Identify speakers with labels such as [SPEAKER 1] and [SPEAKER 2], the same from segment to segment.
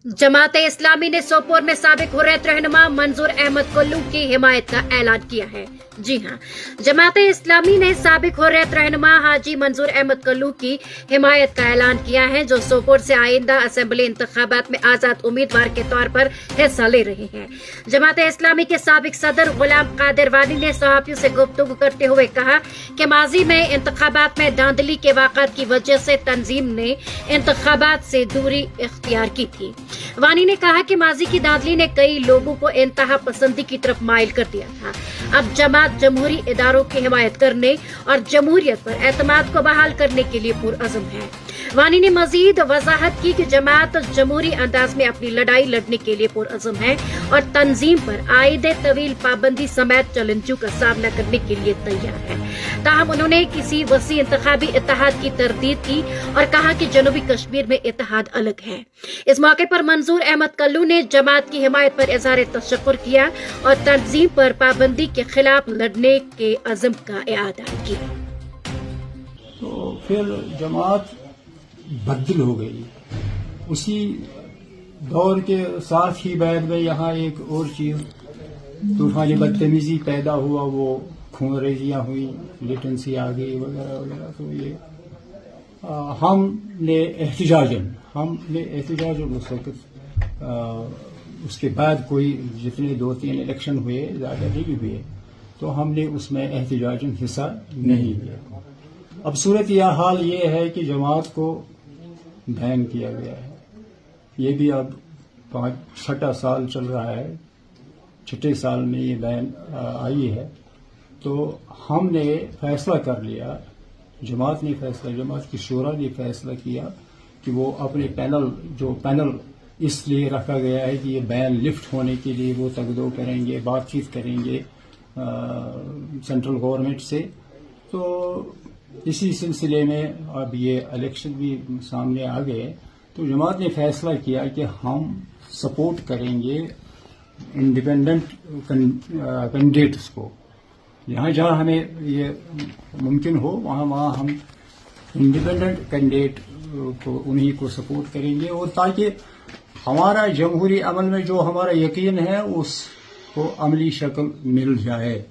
[SPEAKER 1] जमात इस्लामी ने सोपोर में साबिक हुर्रियत रहनुमा मंजूर अहमद कुल्लू की हिमायत का ऐलान किया है। जी हां, जमात इस्लामी ने साबिक हुर्रियत रहनुमा हाजी मंजूर अहमद कुल्लू की हिमायत का ऐलान किया है, जो सोपोर से आइंदा असेंबली इंतखाबात में आजाद उम्मीदवार के तौर पर हिस्सा ले रहे हैं। जमात इस्लामी के साबिक सदर गुलाम कादिर वानी ने सहाफियों से गुफ्तगू करते हुए कहा कि माजी में इंतखाबात में धांधली के वाक़ात की वजह से तंजीम ने इंतखाबात से दूरी इख्तियार की थी। वानी ने कहा कि माजी की धांधली ने कई लोगों को इंतहा पसंदी की तरफ माइल कर दिया था। अब जमात जमहूरी इदारों की हिमायत करने और जमहूरियत पर एतमाद को बहाल करने के लिए पुरअज़्म है। वानी ने मजीद वजाहत की कि जमात जमहूरी अंदाज में अपनी लड़ाई लड़ने के लिए पुरअज़्म है और तंजीम पर आइदे तवील पाबंदी समेत चैलेंजों का सामना करने के लिए तैयार है। ताहम उन्होंने किसी वसी इंतखाबी इत्तेहाद की तरदीद की और कहा कि जनूबी कश्मीर में इत्तेहाद अलग है। इस मौके पर मंजूर अहमद कुल्लू ने जमात की हिमायत पर इज़हार तशक्कुर किया और तंजीम पर पाबंदी के खिलाफ लड़ने के अज़म का इआदा किया।
[SPEAKER 2] तो फिर जमात बदल हो गई। उसी दौर के साथ ही बाद में यहाँ एक और चीज तूफानी बदतमीजी पैदा हुआ, वो खूनरेजियाँ हुई, मिलिटेंसी आ गई वगैरह वगैरह। तो ये हमने एहतजाजन उस वक्त उसके बाद कोई जितने 2-3 इलेक्शन हुए, ज़्यादा नहीं हुए, तो हमने उसमें एहतजाजन हिस्सा नहीं लिया। अब सूरत यह हाल ये है कि जमात को बैन किया गया है। ये भी अब 6वां साल चल रहा है, 6ठे साल में ये बैन आई है। तो हमने फैसला कर लिया, जमात की शूरा ने फैसला किया कि वो अपने पैनल इसलिए रखा गया है कि ये बैन लिफ्ट होने के लिए वो तगदो करेंगे, बातचीत करेंगे सेंट्रल गवर्नमेंट से। तो इसी सिलसिले में अब ये इलेक्शन भी सामने आ गए, तो जमात ने फैसला किया कि हम सपोर्ट करेंगे इंडिपेंडेंट कैंडिडेट्स को। जहाँ हमें ये मुमकिन हो वहाँ हम इंडिपेंडेंट कैंडिडेट को उन्हीं को सपोर्ट करेंगे, और ताकि हमारा जमहूरी अमल में जो हमारा यकीन है उसको अमली शक्ल मिल जाए।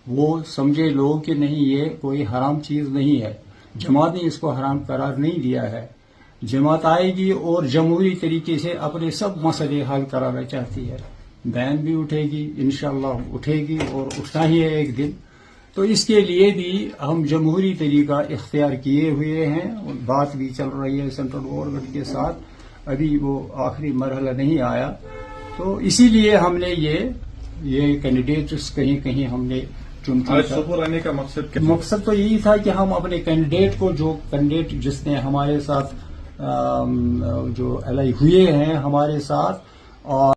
[SPEAKER 2] वो समझे लोग कि नहीं, ये कोई हराम चीज नहीं है, जमात ने इसको हराम करार नहीं दिया है। जमात आएगी और जमहूरी तरीके से अपने सब मसले हल कराना चाहती है। बैन भी उठेगी, इंशाअल्लाह उठेगी और उठना ही है एक दिन। तो इसके लिए भी हम जमहूरी तरीका इख्तियार किए हुए हैं और बात भी चल रही है सेंट्रल गवर्नमेंट के साथ। अभी वो आखिरी मरहला नहीं आया, तो इसीलिए हमने ये कैंडिडेट्स कहीं हमने
[SPEAKER 3] सोपोर आने का मकसद
[SPEAKER 2] तो यही था कि हम अपने कैंडिडेट जिसने हमारे साथ जो एलाई हुए हैं हमारे साथ, और